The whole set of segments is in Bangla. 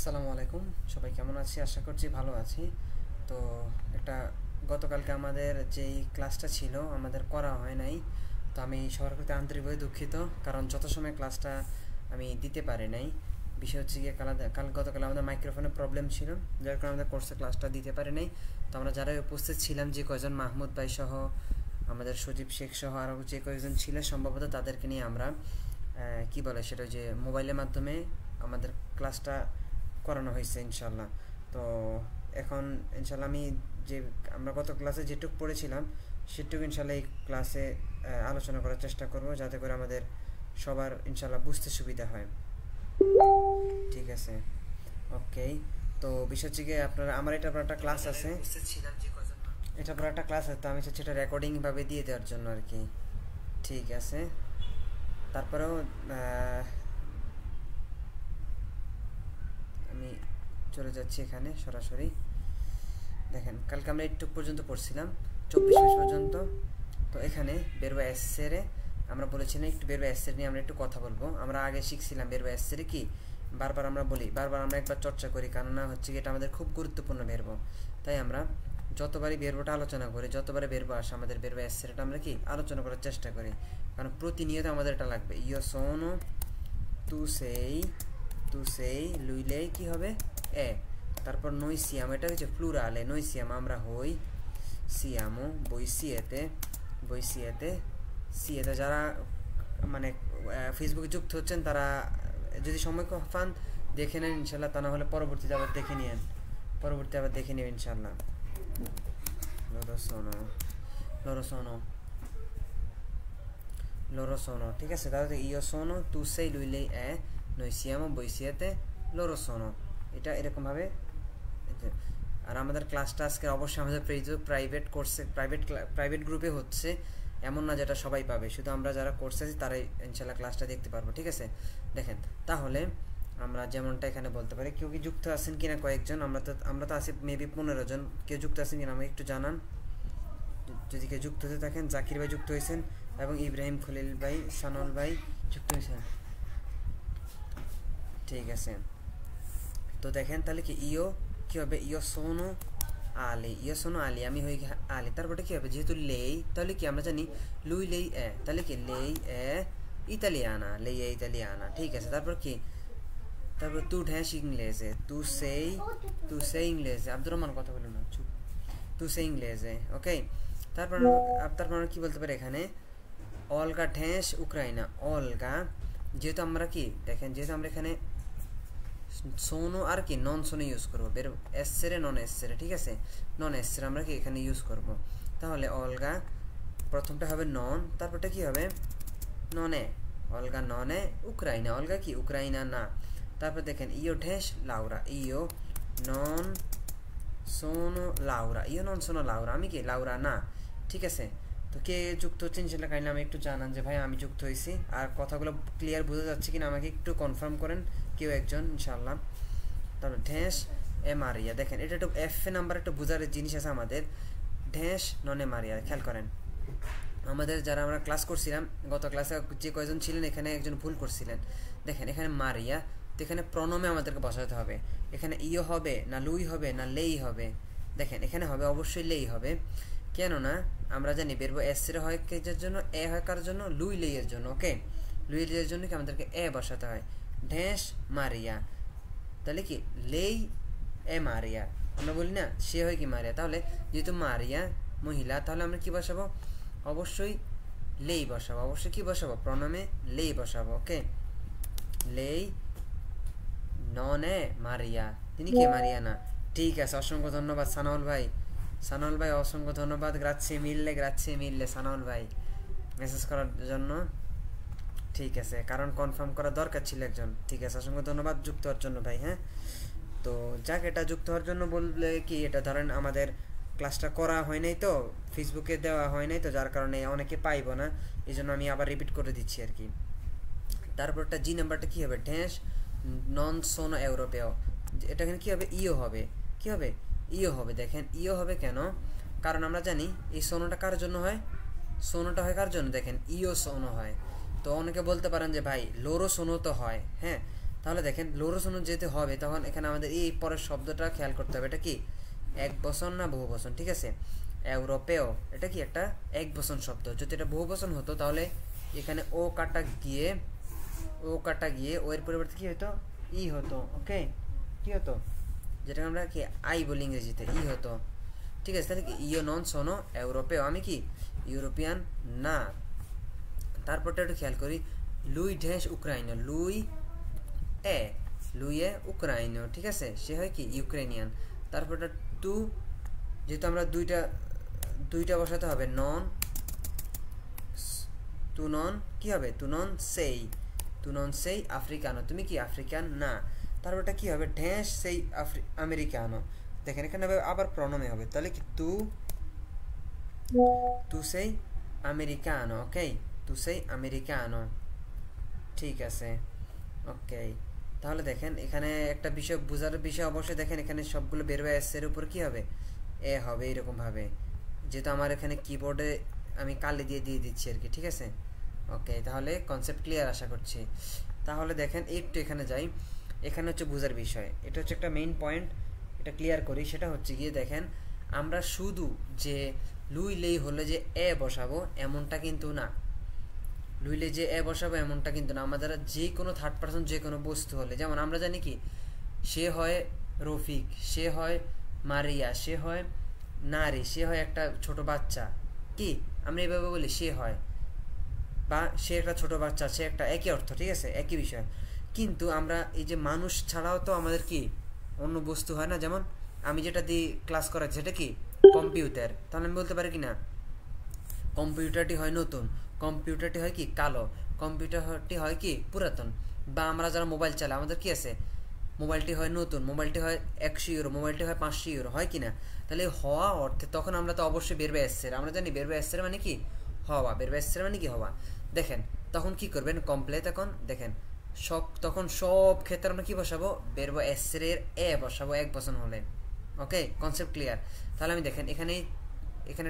আসসালামু আলাইকুম, সবাই কেমন আছি? আশা করছি ভালো আছি। তো একটা গতকালকে আমাদের যেই ক্লাসটা ছিল আমাদের করা হয় নাই। তো আমি সবার প্রতি আন্তরিকভাবে দুঃখিত, কারণ যথাসময়ে ক্লাসটা আমি দিতে পারি নাই। বিষয় হচ্ছে গিয়ে গতকাল আমাদের মাইক্রোফোনের প্রবলেম ছিল, যার কারণে আমাদের কোর্সে ক্লাসটা দিতে পারি নাই। তো আমরা যারা উপস্থিত ছিলাম, যে কয়জন মাহমুদ ভাই সহ আমাদের সজীব শেখ সহ আরও যে কয়েকজন ছিল, সম্ভবত তাদেরকে নিয়ে আমরা কি বলে সেটা, যে মোবাইলের মাধ্যমে আমাদের ক্লাসটা করানো হয়েছে ইনশাল্লাহ। তো এখন ইনশাল্লাহ আমি যে আমরা গত ক্লাসে যেটুকু পড়েছিলাম সেটুকু ইনশাল্লাহ এই ক্লাসে আলোচনা করার চেষ্টা করব, যাতে করে আমাদের সবার ইনশাল্লাহ বুঝতে সুবিধা হয়। ঠিক আছে, ওকে। তো বিষয় হচ্ছে গিয়ে আপনারা, আমার এটা একটা ক্লাস আছে, এটা পর একটা ক্লাস আছে, তো আমি চাচ্ছি এটা রেকর্ডিংভাবে দিয়ে দেওয়ার জন্য আর কি। ঠিক আছে, তারপরেও আমি চলে যাচ্ছি এখানে সরাসরি। দেখেন, কালকে আমরা একটু পর্যন্ত পড়ছিলাম, 24 পর্যন্ত। তো এখানে বেরবা এসেরে আমরা বলেছিলাম একটু বেরবা এসের নিয়ে আমরা একটু কথা বলবো। আমরা আগে শিখছিলাম বেরবা এসেরে কি, বারবার আমরা বলি, বারবার আমরা একবার চর্চা করি, কারণ না হচ্ছে কি এটা আমাদের খুব গুরুত্বপূর্ণ বেরব। তাই আমরা যতবারই বেরবোটা আলোচনা করি, যতবারই বেরবো আসে আমাদের বেরবা এসেরটা আমরা কি আলোচনা করার চেষ্টা করি, কারণ প্রতিনিয়ত আমাদের এটা লাগবে। ইয়ো সোনো তু সেই লুইলেই কি হবে এ, তারপর নই সিয়াম, এটা হচ্ছে প্লুরালে, নই সিয়াম আমরা হই, সিয়ামো বইসিয়েতে সিয়েতে। যারা মানে ফেসবুকে যুক্ত হচ্ছেন তারা যদি সময় পান দেখে নেন ইনশাল্লাহ, তা না হলে পরবর্তীতে আবার দেখে নিন, ইনশাল্লাহ। লরোসোনো লরোসোনো লরোসোনো, ঠিক আছে। তাহলে ইয়ো সোনো তু সেই লুইলেই এ, নই সিয়ামো বইসিয়েতে লরোসোনো, এটা এরকমভাবে। আর আমাদের ক্লাসটা আজকে অবশ্যই আমাদের প্রাইভেট কোর্সে, প্রাইভেট গ্রুপে হচ্ছে, এমন না যেটা সবাই পাবে, শুধু আমরা যারা কোর্সে আছি তারাই ইনশাল্লাহ ক্লাসটা দেখতে পারবো। ঠিক আছে, দেখেন তাহলে আমরা যেমনটা এখানে বলতে পারি, কেউ কি যুক্ত আছেন কিনা কয়েকজন, আমরা তো আছি মেবি 15 জন। কেউ যুক্ত আছেন কিনা আমাকে একটু জানান, যদি কেউ যুক্ত হতে থাকেন। জাকির ভাই যুক্ত হয়েছেন এবং ইব্রাহিম খলিল ভাই, সানল ভাই যুক্ত হয়েছেন। ঠিক আছে, তো দেখেন তাহলে কি ইও কি হবে, ইও সোনো আলি, আমি হই আলি। তারপরে কি হবে, যেহেতু লেই, তাহলে কি আমরা জানি লুই লেই এ, তাহলে কি লেই এ ইতালিয়ানা। ঠিক আছে, তারপর কি, তারপর তু ঢ্যাস ইংলেজে, তু সেই ইংলেজে, আব্দুর রহমান কথা বলো না, চুপ। তু সেই ইংলেজে, ওকে। তারপর আমরা কি বলতে পারি এখানে, অলগা ঢ্যাস উক্রাইনা, অলগা, যেহেতু আমরা কি দেখেন, যেহেতু আমরা এখানে সোনো আর কি নন সোনো ইউজ করবো, বের এসেরে নন এসেরে, ঠিক আছে, নন এসেরে আমরা কি এখানে ইউজ করব। তাহলে অলগা প্রথমটা হবে নন, তারপরটা কি হবে ননে, অলগা ননে উক্রাইনা, অলগা কি উক্রাইনা না। তারপর দেখেন ইও ঢেস লাউরা, ইও নন সোনো লাউরা, আমি কি লাউরা না। ঠিক আছে, তো কে যুক্ত হচ্ছেন সেটা কাইন্ডলি আমি একটু জানান যে ভাই আমি যুক্ত হয়েছি, আর কথাগুলো ক্লিয়ার বোঝা যাচ্ছে কিনা আমাকে একটু কনফার্ম করেন কেউ একজন ইনশাল্লাহ। তারপর ঢেস এ মারিয়া, দেখেন এটা একটু এফ এ নাম্বার একটু বোঝার জিনিস আছে আমাদের। ঢেস ননে মারিয়া, খেয়াল করেন আমাদের যারা আমরা ক্লাস করছিলাম গত ক্লাসে যে কয়জন ছিলেন এখানে একজন ভুল করছিলেন। দেখেন এখানে মারিয়া, তো এখানে প্রণমে আমাদেরকে বসাতে হবে। এখানে ইও হবে না লুই হবে না লেই হবে, দেখেন এখানে হবে অবশ্যই লেই হবে। কেননা আমরা জানি বেরবো এসের হয় কেজের জন্য, এ হয় কার জন্য, লুই লেইয়ের জন্য, ওকে। লুই লেইয়ের জন্য কি আমাদেরকে এ বসাতে হয়, ঢেস মারিয়া, তাহলে কি লেই এ মারিয়া, আমরা বলি না সে হয় কি মারিয়া, তাহলে যেহেতু মারিয়া মহিলা, তাহলে আমরা কি বসাবো, অবশ্যই লেই বসাবো, অবশ্যই কি বসাবো, প্রণমে লেই বসাবো, ওকে। লেই ননে মারিয়া, তিনি কে মারিয়া না। ঠিক আছে, অসংখ্য ধন্যবাদ সানাউল ভাই অসংখ্য ধন্যবাদ, গ্রাzie মিললে সানাউল ভাই মেসেজ করার জন্য। ঠিক আছে, কারণ কনফার্ম করা দরকার ছিল একজন। ঠিক আছে, অসংখ্য ধন্যবাদ যুক্ত হওয়ার জন্য ভাই। হ্যাঁ, তো যাক, এটা যুক্ত হওয়ার জন্য বললে কি, এটা ধরেন আমাদের ক্লাসটা করা হয় নাই, তো ফেসবুকে দেওয়া হয় নাই, তো যার কারণে অনেকে পাইব না, এই জন্য আমি আবার রিপিট করে দিচ্ছি আর কি। তারপরটা জি নাম্বারটা কী হবে, ঢ্যাঁস নন সোনো ইউরোপেও, এটা এখানে কী হবে, ইও হবে, কী হবে, ইও হবে। দেখেন ইও হবে কেন, কারণ আমরা জানি এই সোনোটা কার জন্য হয়, সোনোটা হয় কার জন্য, দেখেন ইও সোনো হয়। তো অনেকে বলতে পারেন যে ভাই লোরো সোনো তো হয়, হ্যাঁ, তাহলে দেখেন লোরোসোনো যেতে হবে তখন এখানে আমাদের এই পরের শব্দটা খেয়াল করতে হবে, এটা কি এক বচন না বহু বচন? ঠিক আছে, ইউরোপেও এটা কি একটা এক বচন শব্দ। যদি এটা বহু বচন হতো তাহলে এখানে ও কাটা গিয়ে ও এর পরিবর্তে কি হতো, ই হতো। ওকে, কি হতো, যেটা আমরা কি আই বলি ইংরেজিতে, ই হতো। ঠিক আছে, তাহলে কি ইও নন সোনো ইউরোপেও, আমি কি ইউরোপিয়ান না। তারপরটা একটু খেয়াল করি, লুই ঢেস উক্রাইনো, লুই এ উক্রাইনো। ঠিক আছে, সে হয় কি ইউক্রেনিয়ান। তারপরটা টু, যেহেতু আমরা দুইটা বসাতে হবে, নন তু নন কি হবে, তু নন সেই আফ্রিকানো, তুমি কি আফ্রিকান না। তারপরটা কি হবে, ঢেস সেই আমেরিকানো। দেখেন এখানে আবার প্রণমে হবে, তাহলে কি তু সেই আমেরিকানো। ওকে, তু সেই আমেরিকানো। ঠিক আছে, ওকে। তাহলে দেখেন এখানে একটা বিষয় বোঝার বিষয়, অবশ্যই দেখেন এখানে সবগুলো বের হয়ে আসছে, এর উপর কি হবে, এ হবে এরকম ভাবে, যেহেতু আমার এখানে কিবোর্ডে আমি কালি দিয়ে দিচ্ছি আর কি। ঠিক আছে, ওকে, তাহলে কনসেপ্ট ক্লিয়ার আশা করছি। তাহলে দেখেন একটু এখানে যাই, এখানে হচ্ছে বোঝার বিষয়, এটা হচ্ছে একটা মেইন পয়েন্ট, এটা ক্লিয়ার করি। সেটা হচ্ছে গিয়ে দেখেন আমরা শুধু যে লুইলেই হলে যে এ বসাবো এমনটা কিন্তু না, লুইলে যে এ বসাবো এমনটা কিন্তু না। আমাদের যে কোনো থার্ড পারসন যে কোনো বস্তু হলে, যেমন আমরা জানি কি সে হয় রফিক, সে হয় মারিয়া, সে হয় নারী, সে হয় একটা ছোট বাচ্চা, কি আমরা এইভাবে বলি সে হয়, বা সে একটা ছোট বাচ্চা, সে একটা, একই অর্থ। ঠিক আছে, একই বিষয়। কিন্তু আমরা এই যে মানুষ ছাড়াও তো আমাদের কি অন্য বস্তু হয় না, যেমন আমি যেটা দিয়ে ক্লাস করাচ্ছি সেটা কি কম্পিউটার, তাহলে আমি বলতে পারি কি না কম্পিউটারটি হয় নতুন, কম্পিউটারটি হয় কি কালো, কম্পিউটারটি হয় কি পুরাতন। বা আমরা যারা মোবাইল চালাই আমাদের কি আছে, মোবাইলটি হয় নতুন, মোবাইলটি হয় 100 ইউরো, মোবাইলটি হয় 500 ইউরো, হয় কি না। তাহলে হওয়া অর্থে তখন আমরা তো অবশ্যই বেরবে এসছে, আমরা জানি বেরবে এসছে মানে কি হওয়া, বেরবে এসছে মানে কি হওয়া। দেখেন তখন কি করবেন কমপ্লে, তখন দেখেন তখন সব ক্ষেত্রে আমরা কি বসাবো, বেরবো এসের এ বসাবো এক বচন হলে। ওকে, কনসেপ্ট ক্লিয়ার। তাহলে আমি দেখেন এখানে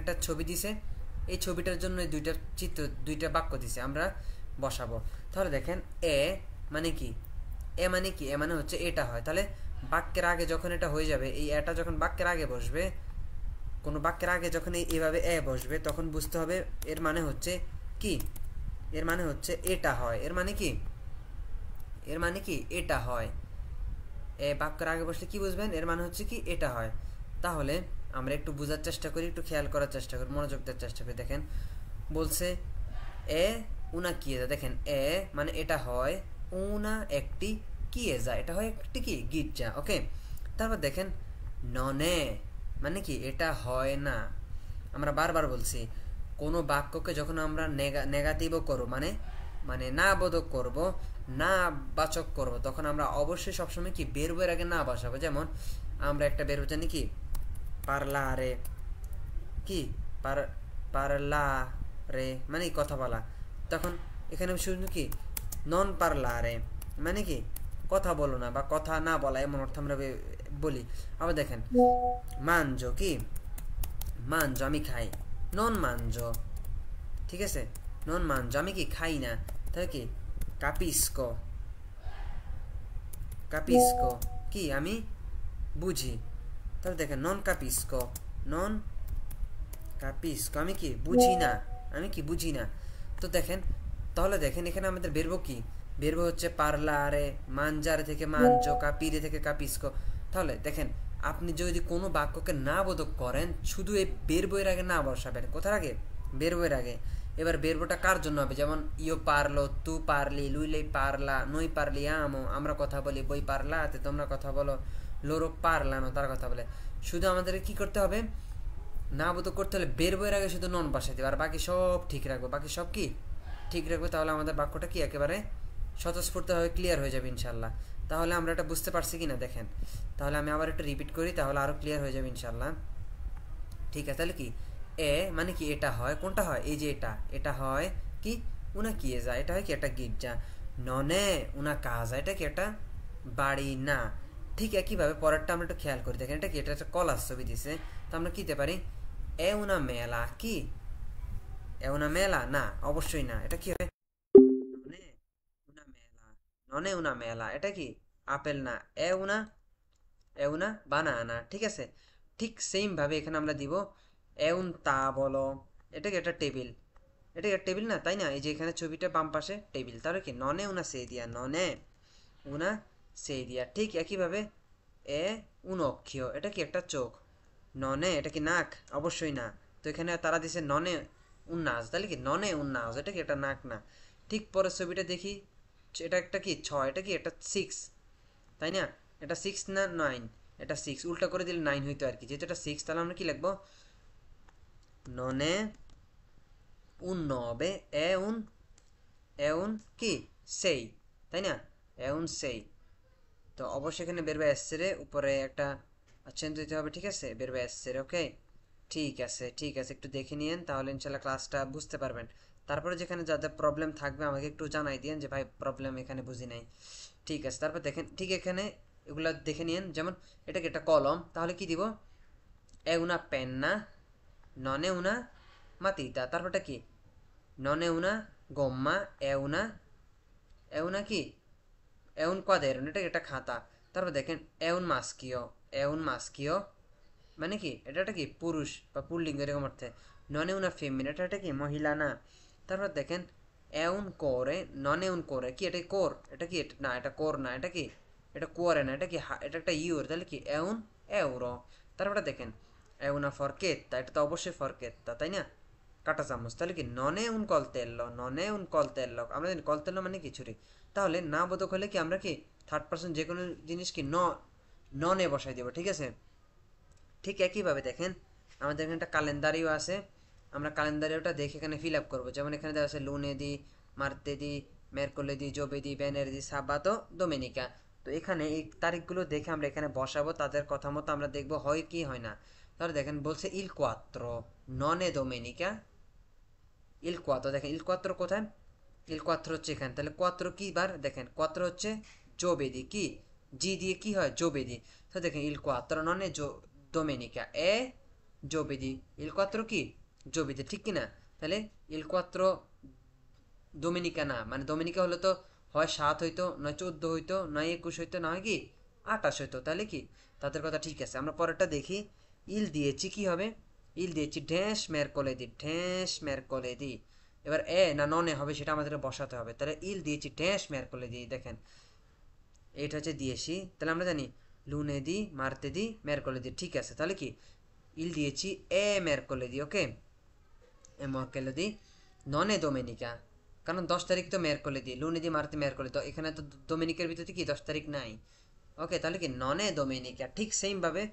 একটা ছবি দিছে, এই ছবিটার জন্য দুইটা বাক্য দিছে, আমরা বসাবো। তাহলে দেখেন এ মানে কি, এ মানে কি, এ মানে হচ্ছে এটা হয়। তাহলে বাক্যের আগে যখন এটা হয়ে যাবে, এই এটা যখন বাক্যের আগে বসবে, কোনো বাক্যের আগে যখন এইভাবে এ বসবে তখন বুঝতে হবে এর মানে হচ্ছে কি, এর মানে হচ্ছে এটা হয়, এর মানে কি, এর মানে কি এটা হয়। এ বাক্যের আগে বসলে কি বুঝবেন, এর মানে হচ্ছে কি এটা হয়। তাহলে আমরা একটু বোঝার চেষ্টা করি, একটু খেয়াল করার চেষ্টা করি, মনোযোগ দেওয়ার চেষ্টা করি। দেখেন বলছে এ উনা কিয়েজা, দেখেন এ মানে এটা হয়, উনা একটি কিয়েজা এটা হয় একটি কি গির্জা। ওকে, তারপর দেখেন ননে মানে কি এটা হয় না। আমরা বারবার বলছি কোনো বাক্যকে যখন আমরা নেগাটিভও করব, মানে না বোধক করব, না বাচক করব, তখন আমরা অবশ্যই সবসময় কি বেরবের আগে না বসাবো। যেমন আমরা একটা বেরবো জানি কি পারলারে, কি পারলারে মানে কথা বলা, তখন এখানে শুধু কি নন পারলারে মানে কি কথা বলো না বা কথা না বলা, এমন অর্থ আমরা বলি। আবার দেখেন মানজো, কি মানজো আমি খাই, নন মানজো। ঠিক আছে, নন মানজো আমি কি খাই না, তাহলে কি কাপিস্কো, কাপিস্কো কি আমি বুঝি। তাহলে দেখেন নন কাপিস্কো, নন কাপিস্কো আমি কি বুঝি না, আমি কি বুঝি না। তো দেখেন তাহলে দেখেন এখানে আমাদের বেরবো কি, বেরবো হচ্ছে পারলারে, মানজারে থেকে মানজো, কাপিরে থেকে কাপিস্কো। তাহলে দেখেন আপনি যদি কোনো বাক্যকে না বোধক করেন শুধু এই বেরবইয়ের আগে না বসাবেন, কোথার আগে, বেরবইয়ের আগে। এবার বেরবোটা কার জন্য হবে, যেমন ইও পারলো, তু পারলি, লুইলেই পারলা, নই পারলি আমো, আমরা কথা বলি বই পারলা তে তোমরা কথা বলো, লোরো পারলানো তার কথা বলে। শুধু আমাদের কি করতে হবে, না বোধক করতে হলে বেরবইয়ের আগে শুধু নন বসাই দেবে, আর বাকি সব ঠিক রাখবো, বাকি সব কি ঠিক রাখবো। তাহলে আমাদের বাক্যটা কি একেবারে স্বতঃস্ফূর্তভাবে ক্লিয়ার হয়ে যাবে ইনশাল্লাহ। তাহলে আমরা এটা বুঝতে পারছি কিনা দেখেন, তাহলে আমি আবার একটু রিপিট করি, তাহলে আরো ক্লিয়ার হয়ে যাবে ইনশাল্লাহ। ঠিক আছে, তাহলে কি এ মানে কি এটা হয়, কোনটা হয়, এই যে এটা হয় কি উনা কিয়েজা, এটা হয় কি একটা গির্জা। ননে উনা কাজা, এটা কি একটা বাড়ি না। ঠিক একইভাবে পরেরটা আমরা একটু খেয়াল করি, দেখেন এটা কি, এটা একটা কলার ছবি দিছে, তো আমরা কি দিতে পারি এ উনা মেলা, কি এ উনা মেলা না, অবশ্যই না, এটা কি হয় ননে উনা মেলা, নন এ উনা মেলা, এটা কি আপেল না, এ উনা বানানা, ঠিক আছে। ঠিক সেম ভাবে এখানে আমরা দিব এ উন তাবলো, এটা কি একটা টেবিল, এটা কি একটা টেবিল না, তাই না? এই যে এখানে ছবিটা বাম পাশে টেবিল, তাহলে কি ননে উনা সেদিয়া, ননে উনা সেদিয়া। ঠিক একইভাবে এ উন অক্ষিয়, এটা কি একটা চোখ, ননে এটা কি নাক, অবশ্যই না। তো এখানে তারা দিছে ননে উন্নাস, তাহলে কি ননে উন্নাস, এটা কি একটা নাক না। ঠিক পরের ছবিটা দেখি, এটা একটা কি ছয়, এটা কি একটা সিক্স, তাই না? এটা সিক্স না নাইন, এটা সিক্স, উল্টা করে দিলে নাইন হইতো আর কি, যেহেতু এটা সিক্স তাহলে আমরা কি লিখবো, ননে উন নবে এ উন কি সেই, তাই না? এ উন সেই। তো অবশ্যই এখানে বেরবে এসছে রে, উপরে একটা আচ্ছা দিতে হবে, ঠিক আছে, বেরবে এসছে রে, ওকে। ঠিক আছে ঠিক আছে, একটু দেখে নিয়েন তাহলে ইনশাল্লাহ ক্লাসটা বুঝতে পারবেন। তারপরে যেখানে যাদের প্রবলেম থাকবে আমাকে একটু জানাই দিয়েন যে ভাই প্রবলেম এখানে বুঝি নাই। ঠিক আছে, তারপর দেখেন ঠিক এখানে এগুলা দেখে নিয়েন, যেমন এটাকে একটা কলম, তাহলে কি দিব, এ উনা পেন্না, ননে উনা মাতিতা, তারপরটা কি, ননে উনা গম্মা, এ উনা কি, è un quaderno, এটা একটা খাতা। তারপর দেখেন è un maschio মানে কি, এটা একটা কি পুরুষ বা পুল্লিঙ্গ এরকম অর্থে। নন এ উনা ফেমিনা, এটা একটা কি মহিলা না। তারপর দেখেন è un core, নন এ un core, কি এটা কোর, এটা কি না, এটা কোর না, এটা কি, এটা কোরে না, এটা কি এটা একটা ইউর, তাহলে কি è un euro। তারপরে দেখেন è una forchetta, এটা তো অবশ্যই ফরকেত্তা, তাই না, কাঁটা চামচ, তাহলে কি ননে উন কলতেল্লো, ননে উন কলতেল্লো, আমরা জানি কলতেল্লো মানে কি ছুরি। তাহলে না বোধক হলে কি আমরা কি থার্ড পার্সন যে কোনো জিনিস কি ননে বসাই দেবো, ঠিক আছে। ঠিক একইভাবে দেখেন আমাদের এখানে একটা ক্যালেন্ডারিও আছে, আমরা ক্যালেন্ডারিওটা দেখে এখানে ফিল আপ করবো। যেমন এখানে দেওয়া আছে লুনেদি, মার্তেদি, মেরকোলেদি, জোবেদি, ভেনেরদি, সাবাতো, ডোমেনিকা। তো এখানে এই তারিখগুলো দেখে আমরা এখানে বসাবো, তাদের কথা মতো আমরা দেখবো হয় কি হয় না। তাহলে দেখেন বলছে ইল কোয়াত্রো ননে ডোমেনিকা, ইল কোয়াত্রো, দেখেন ইল কোয়াত্রো কোথায়, ইল কোয়াত্রো হচ্ছে এখানে, তাহলে কোয়াত্রো কি বার, দেখেন কোয়াত্রো হচ্ছে জোবেদি, কি জি দিয়ে কি হয় জোবেদি। তো দেখেন ইল কোয়াত্রো ননে domenica e giovedì, il 4 কি জোবেদি, ঠিক কি না? তাহলে ইল কোয়াত্রো ডোমিনিকা না, মানে ডোমিনিকা হলে তো হয় 7 হইতো, নয় 14 হইতো, নয় 21 হইতো, না হয় কি 28 হইতো, তাহলে কি তাদের কথা ঠিক আছে। আমরা পরেরটা দেখি, ইল দিয়েছি কি হবে, ইল দিয়েছি ঢ্যাঁস মেরকলেদি। এবার এ না ননে হবে সেটা আমাদের বসাতে হবে, তাহলে ইল দিয়েছি ঢ্যাঁস মেরকলেদি, দেখেন এটা হচ্ছে দিয়েছি, তাহলে আমরা জানি লুনেদি, মার্তেদি, মেরকলেদি, ঠিক আছে। তাহলে কি ইল দিয়েছি এ মেরকলেদি, ওকে, এ মেরকলেদি ননে ডোমেনিকা, কারণ 10 তারিখ তো মেরকলেদি, লুনেদি, মার্তে, মেরকলেদি, তো এখানে তো ডোমেনিকার ভিতরে কি 10 তারিখ নাই, ওকে, তাহলে কি ননে ডোমেনিকা। ঠিক সেম ভাবে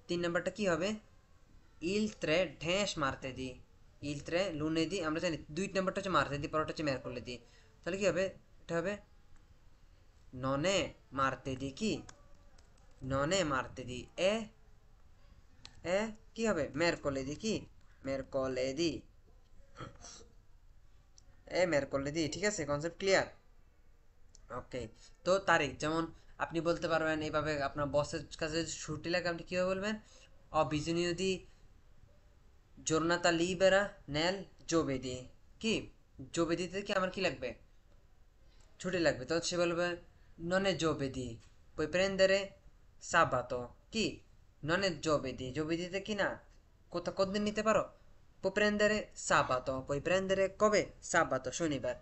3 নম্বরটা কি হবে, ইল ত্রে ঢ্যাঁস মারতে দি, ইল ত্রে লুনেদি, আমরা জানি 2 নম্বরটা হচ্ছে মারতে দি, পরটা হচ্ছে মেরকলেদি, তাহলে কি হবে, এটা হবে ননে মারতে দি, কি ননে মারতে দি এ কি হবে মেরকলেদি, কি মেরকলেদি, এ মেরকলেদি, ঠিক আছে, কনসেপ্ট ক্লিয়ার, ওকে। তো তারিখ যেমন আপনি বলতে পারবেন এইভাবে, আপনার বসের কাছে ছুটি লাগে আপনি কীভাবে বলবেন, অবিজনীয় দি জোরনাতা লিবেরা নেল জোবেদি, কি জোবেদিতে কি আমার কি লাগবে, ছুটি লাগবে, তো সে বলবে ননে জোবেদি পুoi prendere sabato, কি ননে জোবেদিতে কি না কতদিন নিতে পারো, puoi prendere sabato, puoi prendere কবে সাবাতো, শনিবার।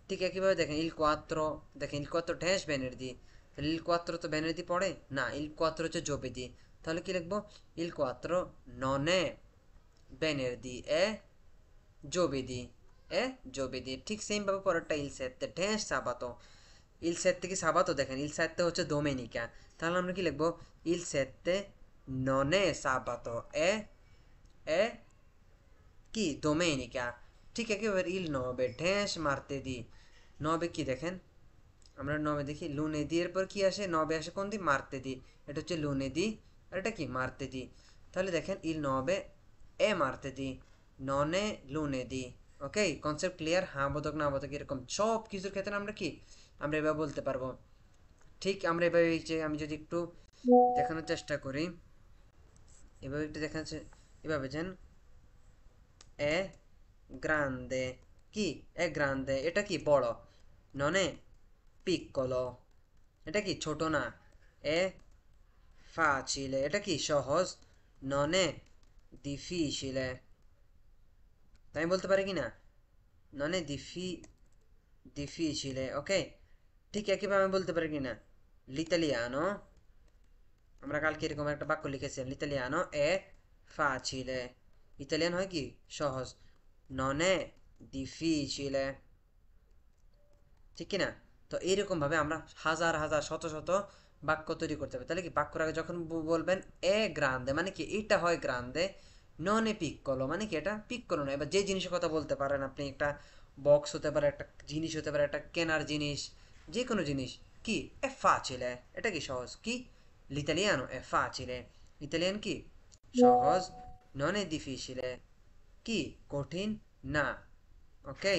ঠিক একইভাবে দেখেন ইল কোয়াত্রো, দেখেন ইল কোয়াত্রো ঢ্যাঁস ভেনেরদি, তাহলে ইল কোয়াত্রো তো ভেনেরদি পড়ে না, ইল কোয়াত্রো হচ্ছে জোবেদি, তাহলে কি লিখবো, ইল কোয়াত্রো ননে ভেনেরদি এ giovedì, ঠিক সেম ভাবে পরেরটা ইল সেত্তে ঢ্যাঁস সাবাতো, ইল সেত্তে কি সাবাতো, দেখেন ইল সেত্তে হচ্ছে ডোমেনিকা, তাহলে আমরা কি লিখবো, ইল সেত্তে ননে সাবাতো এ কি ডোমেনিকা। ঠিক একেবারে ইল নবে ঢ্যাঁস মারতে দি, নবে কি দেখেন, আমরা নবে দেখি লুনে দি, এরপর কি আসে, নবে আসে কোন দি, মারতে দি, এটা হচ্ছে লুনে দি, আর এটা কি মারতে দি। তাহলে দেখেন ইল নবে এ মারতে দি, ননে লুনে দি, ওকে, কনসেপ্ট ক্লিয়ার, হ্যাঁ বোধক না বোধক এরকম সব কিছুর ক্ষেত্রে আমরা কি আমরা এভাবে বলতে পারবো। ঠিক আমরা এভাবে যে আমি যদি একটু দেখানোর চেষ্টা করি, এভাবে একটু দেখাচ্ছে, এভাবে যেন এ গ্রান্দে, কি এ গ্রান্দে, এটা কি বড়, ননে পিক্কলো, এটা কি ছোট না, এ facile, এটা কি সহজ, non è difficile, তাই আমি বলতে পারি কি না, non è difficile, ok? ঠিক একইভাবে আমি বলতে পারি কি না, l'italiano, আমরা কালকে এরকম একটা বাক্য লিখেছি, l'italiano è facile, ইতালিয়ান হয় কি সহজ, non è difficile, ঠিক কি না? তো এইরকম ভাবে আমরা হাজার হাজার শত শত বাক্য তৈরি করতে হবে। তাহলে কি বাক্যর আগে যখন বলবেন এ গ্রান্দে মানে কি এটা হয় গ্রান্দে, নন এ পিক্কলো মানে কি এটা পিক্কলো না। এবার যে জিনিসের কথা বলতে পারেন আপনি, একটা বক্স হতে পারে, একটা জিনিস হতে পারে, একটা কেনার জিনিস, যে কোনো জিনিস, কি এ facile, এটা কি সহজ, কি l'italiano è facile, ইতালিয়ান কি সহজ, non è difficile, কি কঠিন না। ওকে,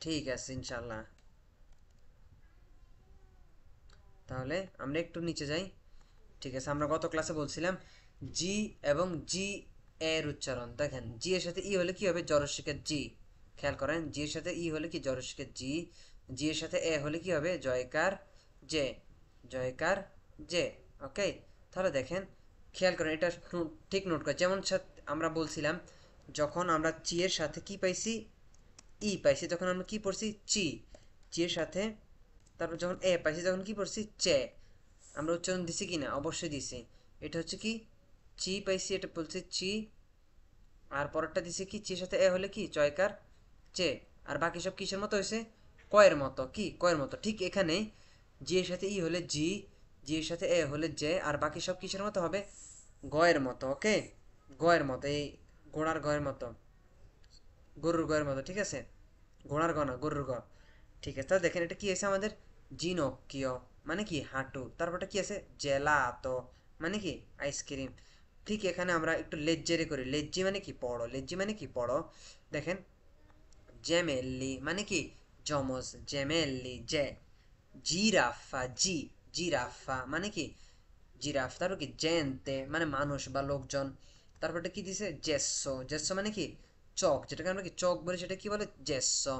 ঠিক আছে ইনশাল্লাহ। তাহলে আমরা একটু নিচে যাই। ঠিক আছে, আমরা গত ক্লাসে বলছিলাম জি এবং জি এর উচ্চারণ। দেখেন জি এর সাথে ই হলে কি হবে, জরস্বিকের জি। খেয়াল করেন জি এর সাথে ই হলে কি জরস্বিকের জি, জি এর সাথে এ হলে কি হবে জয়কার জে, জয়কার জে। ওকে, তাহলে দেখেন খেয়াল করেন এটা ঠিক নোট করে। যেমন আমরা বলছিলাম যখন আমরা চি এর সাথে কি পাইছি, ই পাইছি, তখন আমরা কি পড়ছি চি, চি এর সাথে তারপর যখন এ পাইছি তখন কি পড়ছি চে। আমরা উচ্চারণ দিছি কি না, অবশ্যই দিছি। এটা হচ্ছে কি চি পাইছি, এটা বলছে চি, আর পরেরটা দিছি কি চির সাথে এ হলে কি চয়কার চে, আর বাকি সব কিসের মতো হয়েছে, কয়ের মতো, কি কয়ের মতো। ঠিক এখানে জি এর সাথে ই হলে জি, জি এর সাথে এ হলে জে, আর বাকি সব কিসের মতো হবে, গয়ের মতো। ওকে, গয়ের মতো, এই ঘোড়ার গয়ের মতো, গরুর গয়ের মতো, ঠিক আছে, ঘোড়ার গ না গরুর গ। ঠিক আছে, তাহলে দেখেন এটা কি আছে আমাদের জিনোকিও মানে কি হাঁটু, তারপরটা কি আছে জেলাতো মানে কি আইসক্রিম। ঠিক এখানে আমরা একটু লেজ্জেরে করি, লেজ্জি মানে কি পড়ো, লেজ্জি মানে কি পড়ো। দেখেন জেমেল্লি মানে কি যমজ, জেমেল্লি জে, জিরাফা জি, জিরাফা মানে কি জিরাফ, তারপর কি জেন্তে মানে মানুষ বা লোকজন, তারপরটা কি দিছে জেসো, জেসো মানে কি চক, যেটাকে আমরা কি চক বলি সেটা কি বলে জেসো।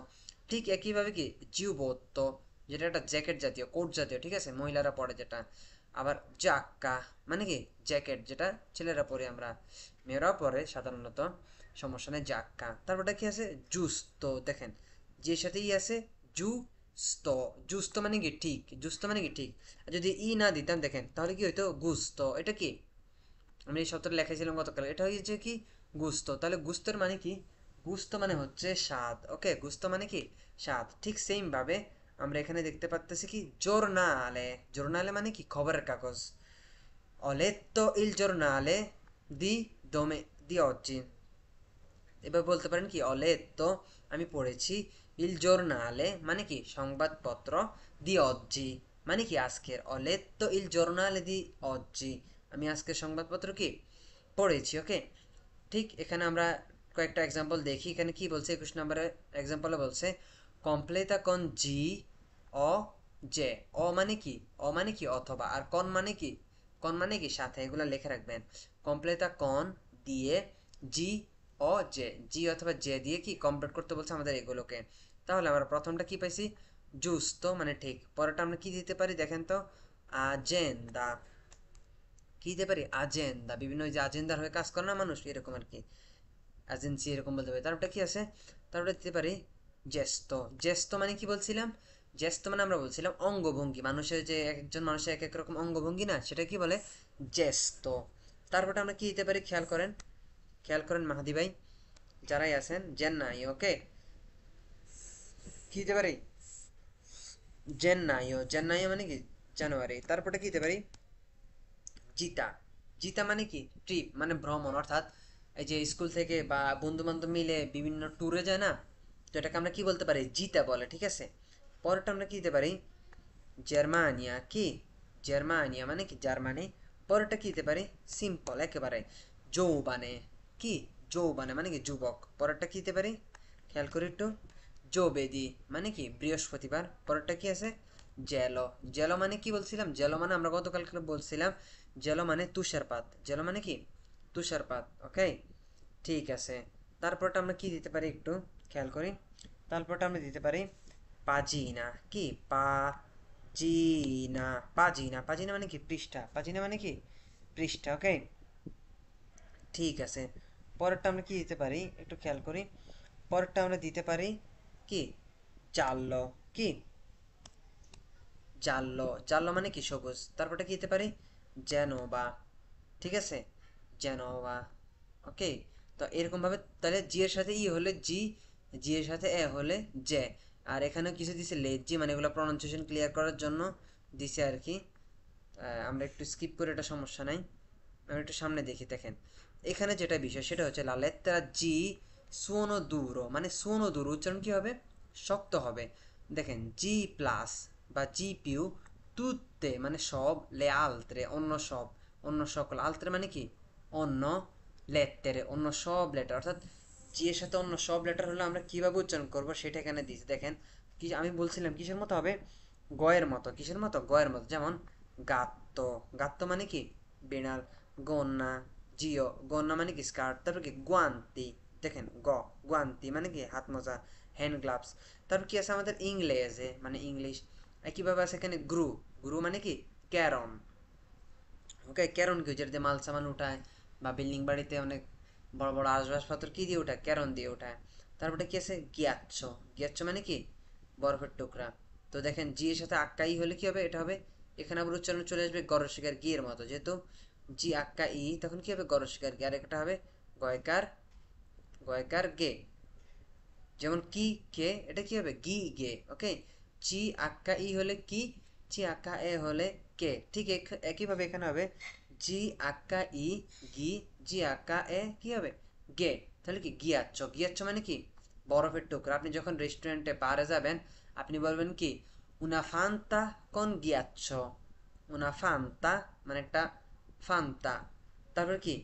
ঠিক একইভাবে কি জিউবোত্তো, যেটা একটা জ্যাকেট জাতীয় কোট জাতীয়, ঠিক আছে, মহিলারা পরে যেটা। আবার জাক্কা মানে কি জ্যাকেট, যেটা ছেলেরা পরে, আমরা মেয়েরাও পরে সাধারণত, সমস্যা নেই জাক্কা। তারপরটা কি আছে জুস্তো, দেখেন যে সাথেই আছে জুস্তো, জুস্তো মানে কি ঠিক, জুস্তো মানে কি ঠিক। আর যদি ই না দিতাম দেখেন তাহলে কি হইতো গুস্তো, এটা কি আমরা এই শব্দটা লেখাইছিলাম গতকাল, এটা হচ্ছে কি গুস্তো। তাহলে গুস্তোর মানে কি, গুস্তো মানে হচ্ছে স্বাদ। ওকে, গুস্তো মানে কি স্বাদ। ঠিক সেম ভাবে আমরা এখানে দেখতে পাচ্তেছি কি জোরনালে, জোরনালে মানে কি খবরের কাগজ, ho letto il giornale di di oggi, এবার বলতে পারেন কি অলেত্তো আমি পড়েছি, ইল জোরনালে মানে কি সংবাদপত্র, দি অজ্জি মানে কি আজকের, অলেত্তো ইল জোরনালে দি অজ্জি আমি আজকের সংবাদপত্র কি পড়েছি। ওকে, ঠিক এখানে আমরা কয়েকটা এক্সাম্পল দেখি। এখানে কি বলছে 21 নম্বরে এক্সাম্পলে বলছে কমপ্লেতা কন জি অ জে, অ মানে কি, অ মানে কি অথবা, আর কন মানে কি, কন মানে কি সাথে, এগুলো লিখে রাখবেন। কমপ্লেতা কন দিয়ে জি অ জে, জি অথবা জে দিয়ে কি কমপ্লিট করতে বলছে আমাদের এগুলোকে। তাহলে আমরা প্রথমটা কি পাইছি জুস্তো মানে ঠিক, পরেরটা আমরা কি দিতে পারি দেখেন তো আজেন্দা, কি দিতে পারি আজেন্দা, বিভিন্ন যে আজেন্দার হয়ে কাজ করে না মানুষ, এরকম আর কি এজেন্সি এরকম বলতে পারি। তারপরটা কি আছে, তারপরে দিতে পারি জেস্তো, জেস্তো মানে কি বলছিলাম, জেস্তো মানে আমরা বলছিলাম অঙ্গভঙ্গি, মানুষের যে এক একজন মানুষের এক এক রকম অঙ্গভঙ্গি না, সেটা কি বলে জেস্তো। তারপরটা আমরা কি দিতে পারি খেয়াল করেন, খেয়াল করেন মাহাদি ভাই যারাই আছেন জেন্নাই। ওকে, কি দিতে পারি জেন্নাইও, জেন্নাইও মানে কি জানুয়ারি। তারপরটা কি দিতে পারি জিতা, জিতা মানে কি ট্রিপ মানে ভ্রমণ, অর্থাৎ এই যে স্কুল থেকে বা বন্ধু বান্ধব মিলে বিভিন্ন ট্যুরে যায় না, তো এটাকে আমরা কি বলতে পারি জিতা বলে, ঠিক আছে। পরেরটা আমরা কি দিতে পারি জার্মানিয়া, কি জার্মানিয়া মানে কি জার্মানি। পরেরটা কি দিতে পারি সিম্পল একেবারে যৌবানে, কি যৌবানে মানে কি যুবক। পরেরটা কি দিতে পারি খেয়াল করি একটু জোবেদি মানে কি বৃহস্পতিবার। পরেরটা কি আছে জেলো, জেলো মানে কি বলছিলাম, জেলো মানে আমরা গতকালকে বলছিলাম জেলো মানে তুষারপাত, জেলো মানে কি তুষারপাত। ওকে, ঠিক আছে। তারপরটা আমরা কি দিতে পারি একটু খেয়াল করি, তারপরটা আমরা দিতে পারি পাজিনা, কি পা জিনা, পাজিনা, পাজিনা মানে কি পৃষ্ঠা, পাজিনা মানে কি পৃষ্ঠা। ওকে, ঠিক আছে। পরেরটা আমরা কি দিতে পারি একটু খেয়াল করি। পরেরটা আমরা দিতে পারি কি জাল্লো, কি জাল্লো, জাল্লো মানে কি সবুজ। তারপরটা কি দিতে পারি জেনোবা, ঠিক আছে, জেনোভা। ওকে, তো এরকম ভাবে তাহলে জি এর সাথে ই হলে জি, জি এর সাথে এ হলে জে। আর এখানেও কিছু দিছে লেজি, মানে এগুলো প্রনাউন্সিয়েশন ক্লিয়ার করার জন্য দিছে আর কি। আমরা একটু স্কিপ করে, এটা সমস্যা নাই। আমরা একটু সামনে দেখি, দেখেন এখানে যেটা বিষয় সেটা হচ্ছে লা লেত্রা জি সুono duro, মানে সুono duro উচ্চারণ কি হবে শক্ত হবে। দেখেন জি প্লাস বা জি পিউ, তুতে মানে সব, লে আলত্রে অন্য সব, অন্য সকল, আলত্রে মানে কি অন্য, লেত্তেরে অন্য সব লেটার, অর্থাৎ জি এর সাথে অন্য সব লেটার হলে আমরা কিভাবে উচ্চারণ করব সেটা এখানে দিয়েছি। দেখেন কি আমি বলছিলাম কিসের মতো হবে, গয়ের মতো। কিসের মতো, গয়ের মতো। যেমন গাত্ত, গাত্ত মানে কি বিড়াল। গন্না, জিও, গন্না মানে কি স্কার্ট। তারপর কি গুয়ান্তি, দেখেন গ, গুয়ান্তি মানে কি হাত মোজা, হ্যান্ড গ্লাভস। তারপর কি আছে আমাদের ইংলেজে মানে ইংলিশ। একইভাবে আছে এখানে গ্রু, গ্রু মানে কি ক্যারম। ওকে, ক্যারন কি যেটাতে মাল সামান উঠায়, বা বিল্ডিং বাড়িতে অনেক বড় বড় আসবাবপত্র কি দিয়ে উঠায়, ক্যারন দিয়ে উঠায়। তারপরে কি আছে গিয়াচ্ছ, গিয়াচ্ছ মানে কি বরফের টুকরা। তো দেখেন জি এর সাথে আক্কা ই হলে কি হবে, এটা হবে এখানে আবার উচ্চারণ চলে আসবে গরস্বীকার গি এর মতো, যেহেতু জি আক্কা ই তখন কি হবে গরস্বীকার গি। আর একটা হবে গয়কার, গয়কার গে। যেমন কি কে, এটা কি হবে গি গে। ওকে, চি আক্কা ই হলে কি, চি আক্কা এ হলে কে। ঠিক একইভাবে এখানে হবে জি আক্কা ই গি, জি আক্কা এ কি হবে গে। তাহলে কি গিয়াচ্ছ, গিয়াচ্ছ মানে কি বরফের টুকরা। আপনি যখন রেস্টুরেন্টে বারে যাবেন আপনি বলবেন কি উনা ফান্তা কন গিয়াচ্ছ, উনা ফান্তা মানে একটা ফান্তা, তারপর কি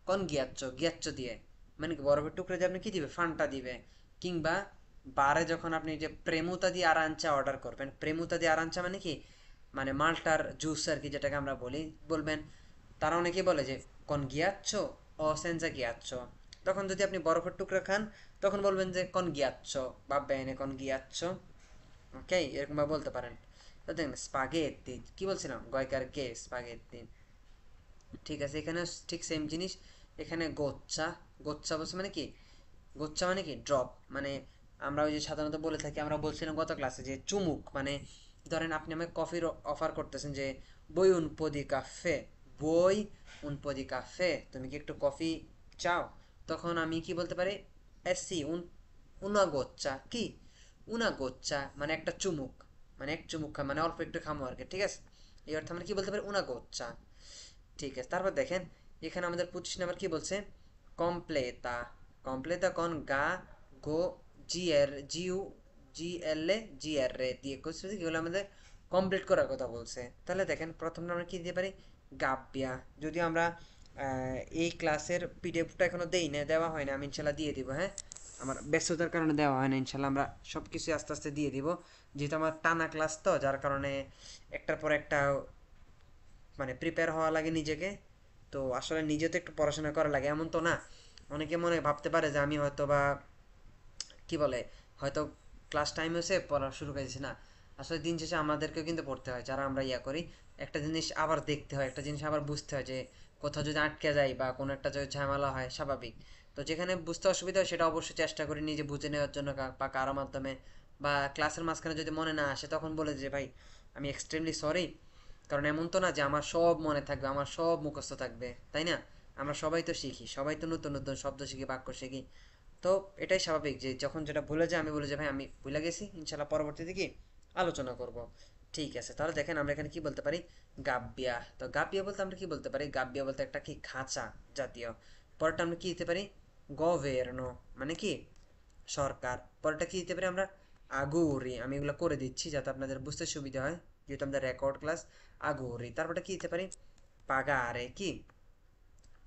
কন গিয়াচ্ছ, গিয়াচ্ছ দিয়ে মানে কি বরফের টুকরা দিয়ে আপনি কি দিবে ফান্টা দিবে। কিংবা বারে যখন আপনি যে প্রেমুতা দিয়ে আরাঞ্চা অর্ডার করবেন, প্রেমুতা দিয়ে আরাঞ্চা মানে কি মানে মাল্টার জুস আর কি, যেটাকে আমরা বলি, বলবেন। তারা অনেকেই বলে যে কন গিয়াচ্ছ ও সেন্সা গিয়াচ্ছ। তখন যদি আপনি বরফের টুকরা খান তখন বলবেন যে কন গিয়াচ্ছ, বাব্বা এনে কন গিয়াচ্ছ। ওকে, এরকম ভাবে বলতে পারেন। তো দেখেন স্পাগেত্তি, কি বলছিলাম গয়কার কে স্পাগেত্তি। ঠিক আছে, এখানে ঠিক সেম জিনিস। এখানে গোচ্চা, গোচ্চা বলছে মানে কি গোচ্চা মানে কি ড্রপ, মানে আমরা ওই যে সাধারণত বলে থাকি, আমরা বলছিলাম গত ক্লাসে যে চুমুক, মানে ধরেন আপনি আমাকে কফির অফার করতেছেন যে বই উন পদি কাফে, বই উন পদি কাফে, তুমি কি একটু কফি চাও। তখন আমি কি বলতে পারি এসি উন, উনা গোচ্চা, কি উনা গোচ্চা মানে একটা চুমুক, মানে এক চুমুক মানে অল্প একটু খামো আর কি। ঠিক আছে, এই অর্থে আমরা কি বলতে পারি উনা গোচ্চা। ঠিক আছে, তারপর দেখেন এখানে আমাদের 25 নাম্বার কি বলছে কমপ্লেতা, কমপ্লেতা কন গা গো জি এর জিউ জি এল এ জি আর রে দিয়ে করছে, এগুলো আমাদের কমপ্লিট করার কথা বলছে। তাহলে দেখেন প্রথমটা আমরা কি দিতে পারি গাব্বিয়া। যদিও আমরা এই ক্লাসের পিডিএফটা এখনো দেই না, দেওয়া হয় না, আমি ইনশাল্লাহ দিয়ে দিব। হ্যাঁ, আমার ব্যস্ততার কারণে দেওয়া হয় না, ইনশাল্লাহ আমরা সব কিছু আস্তে আস্তে দিয়ে দিব। যেহেতু আমার টানা ক্লাস তো, যার কারণে একটার পর একটা মানে প্রিপেয়ার হওয়া লাগে নিজেকে। তো আসলে নিজে তো একটু পড়াশোনা করা লাগে, এমন তো না। অনেকে মনে ভাবতে পারে যে আমি হয়তো বা কি বলে হয়তো ক্লাস টাইম হয়েছে পড়া শুরু করেছি না। আসলে দিন শেষে আমাদেরকেও কিন্তু পড়তে হয়, যারা আমরা ইয়া করি। একটা জিনিস আবার দেখতে হয়, একটা জিনিস আবার বুঝতে হয় যে কোথাও যদি আটকে যায় বা কোনো একটা যদি ঝামেলা হয় স্বাভাবিক। তো যেখানে বুঝতে অসুবিধা হয় সেটা অবশ্যই চেষ্টা করি নিজে বুঝে নেওয়ার জন্য, বা কারো মাধ্যমে, বা ক্লাসের মাঝখানে যদি মনে না আসে তখন বলে যে ভাই আমি এক্সট্রিমলি সরি। কারণ এমন তো না যে আমার সব মনে থাকবে, আমার সব মুখস্থ থাকবে, তাই না। আমরা সবাই তো শিখি, সবাই তো নতুন নতুন শব্দ শিখি, বাক্য শিখি। তো এটাই স্বাভাবিক যে যখন যেটা ভুলে যায় আমি বলে যে ভাই আমি ভুলে গেছি, ইনশাল্লাহ পরবর্তীতে কি আলোচনা করব। ঠিক আছে, তাহলে দেখেন আমরা এখানে কি বলতে পারি গাব্বিয়া। তো গাব্বিয়া বলতে আমরা কি বলতে পারি, গাব্বিয়া বলতে একটা কি খাঁচা জাতীয়। পরেরটা আমরা কি দিতে পারি গভেরনো মানে কি সরকার। পরেরটা কি দিতে পারি আমরা আগুরি, আমি এগুলো করে দিচ্ছি যাতে আপনাদের বুঝতে সুবিধা হয়, যেহেতু আমাদের রেকর্ড ক্লাস। আগুরি, তারপরটা কি দিতে পারি পাগারে, কি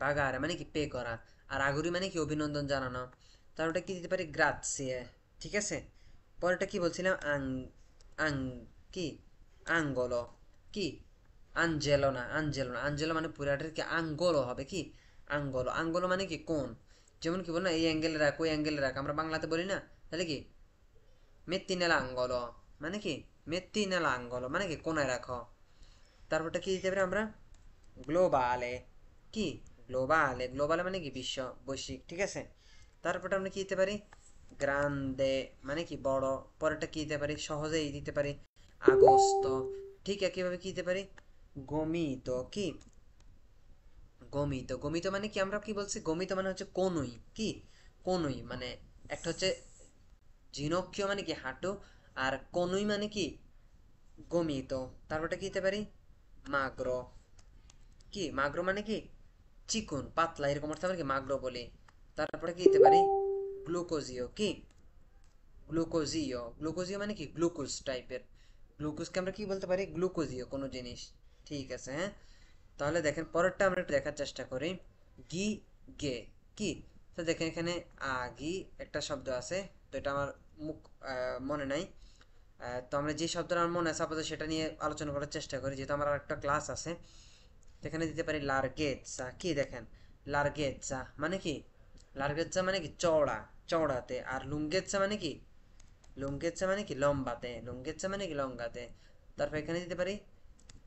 পাগারে মানে কি পে করা। আর আগুরি মানে কি অভিনন্দন জানানো। তার ওটা কি দিতে পারি গ্রাৎসিয়ে। ঠিক আছে, পরেরটা কি বলছিলাম আং, আং কি আঙ্গলো, কি আঞ্জেলো না, আঞ্জেলো না, আঞ্জেলো মানে পুরাটার কি আঙ্গলো হবে, কি আঙ্গলো। আঙ্গলো মানে কি কোন, যেমন কি বল না এই অ্যাঙ্গেলে রাখ ওই অ্যাঙ্গেলে রাখ, আমরা বাংলাতে বলি না। তাহলে কি মেত্তিনেলা আঙ্গলো মানে কি metti nell'angolo মানে কি কোনায় রাখো। তারপরটা কি দিতে পারি আমরা? গ্লোবালে। কি? গ্লোবালে, গ্লোবালে মানে কি বিশ্ব, বৈশ্বিক, ঠিক আছে। তারপরটা আমরা কি দিতে পারি? গ্রান্দে মানে কি বড়। পরেরটা কি দিতে পারি? সহজেই দিতে পারি আগস্ত। ঠিক একইভাবে কি দিতে পারি? গমিত। কি? গমিত। গমিত মানে কি আমরা কি বলছি? গমিত মানে হচ্ছে কনুই। কি? কনুই মানে একটা হচ্ছে ঝিনক্ষীয় মানে কি হাঁটু, আর কনুই মানে কি গমিত। তারপরটা কি দিতে পারি? মাগ্র। কি? মাগ্র মানে কি চিকুন পাতলা, এরকম অর্থ আমরা কি মাগ্র বলি। তারপরে কি দিতে পারি? গ্লুকোজিও। কি? গ্লুকোজিও। গ্লুকোজিও মানে কি গ্লুকোজ টাইপের। গ্লুকোজকে আমরা কি বলতে পারি? গ্লুকোজিও কোনো জিনিস। ঠিক আছে, হ্যাঁ। তাহলে দেখেন পরেরটা আমরা একটু দেখার চেষ্টা করি। গি গে। কি? তো দেখেন এখানে আগি একটা শব্দ আছে, তো এটা আমার মুখ মনে নাই। তো আমরা যে শব্দটা আমার মনে আছে আপাতত সেটা নিয়ে আলোচনা করার চেষ্টা করি, যেহেতু আমার একটা ক্লাস আছে। এখানে দিতে পারি লার্গেৎসা। কি দেখেন? লার্গেৎসা মানে কি? লার্গেৎসা মানে কি চওড়া, চওড়াতে। আর লুঙ্গেৎসা মানে কি? লুঙ্গেৎসা মানে কি লম্বাতে। লুঙ্গেৎসা মানে কি লম্বাতে। তারপর এখানে দিতে পারি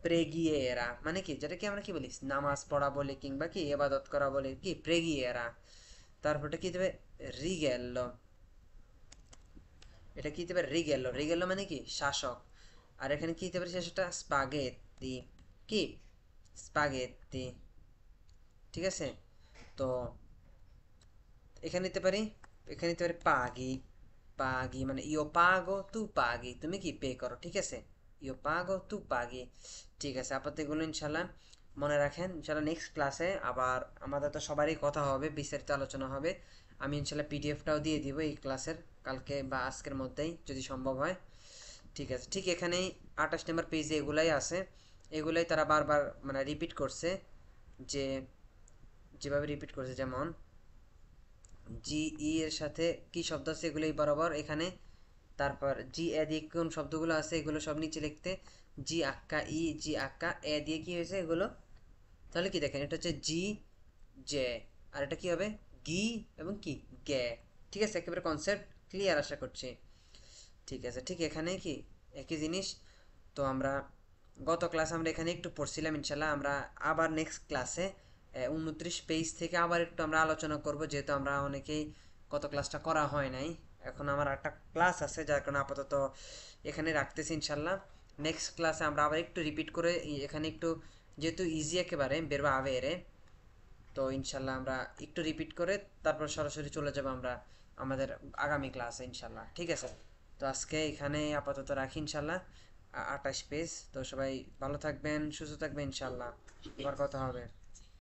প্রেগিয়েরা মানে কি, যেটা কি আমরা কি বলি নামাজ পড়া বলি কিংবা কি ইবাদত করা বলি, কি প্রেগিয়েরা। তারপরটা কি দেবে? রিগেল্লো। এটা কি দিতে পারে? রিগেল্লো। রিগেল্লো মানে কি শাসক। আর এখানে কি দিতে পারি শেষটা? স্পাগেত্তি। কি? স্পাগেত্তি। ঠিক আছে। তো এখানে নিতে পারি, এখানে নিতে পারি পাগি। পাগি মানে ইও পাগো তু পাগি, তুমি কি পে করো, ঠিক আছে। ইও পাগো তু পাগি। ঠিক আছে, আপাতত এগুলো ইনশাল্লাহ মনে রাখেন। ইনশাল্লাহ নেক্সট ক্লাসে আবার আমাদের তো সবারই কথা হবে, বিস্তারিত আলোচনা হবে। আমি ইনশাল্লাহ পিডিএফটাও দিয়ে দিব এই ক্লাসের কালকে বা আজকের মধ্যেই যদি সম্ভব হয়। ঠিক আছে, ঠিক এখানেই 28 নম্বর পেজে এগুলাই আছে। এগুলাই তারা বারবার মানে রিপিট করছে, যে যেভাবে রিপিট করছে, যেমন জি ই এর সাথে কি শব্দ আছে এগুলোই বরাবর এখানে। তারপর জি এ দিয়ে কোন শব্দগুলো আছে এগুলো সব নিচে লিখতে। জি আক্কা ই, জি আক্কা এ দিয়ে কি হয়েছে এগুলো। তাহলে কি দেখেন, এটা হচ্ছে জি জে, আর এটা কি হবে? গি এবং কি গে। ঠিক আছে, একেবারে কনসেপ্ট ক্লিয়ার আশা করছি। ঠিক আছে, ঠিক এখানে কি একই জিনিস। তো আমরা গত ক্লাস আমরা এখানে একটু পড়ছিলাম, ইনশাল্লাহ আমরা আবার নেক্সট ক্লাসে 29 পেজ থেকে আবার একটু আমরা আলোচনা করব, যেহেতু আমরা অনেকেই গত ক্লাসটা করা হয় নাই। এখন আমার একটা ক্লাস আছে, যার কারণে আপাতত এখানে রাখতেছি। ইনশাল্লাহ নেক্সট ক্লাসে আমরা আবার একটু রিপিট করে এখানে একটু, যেহেতু ইজি একেবারে বেরবা আবেরে, তো ইনশাল্লাহ আমরা একটু রিপিট করে তারপর সরাসরি চলে যাব আমরা আমাদের আগামী ক্লাসে ইনশাল্লাহ। ঠিক আছে, তো আজকে এখানে আপাতত রাখি ইনশাল্লাহ। 28 পেজ। তো সবাই ভালো থাকবেন, সুস্থ থাকবেন, ইনশাল্লাহ আবার কথা হবে।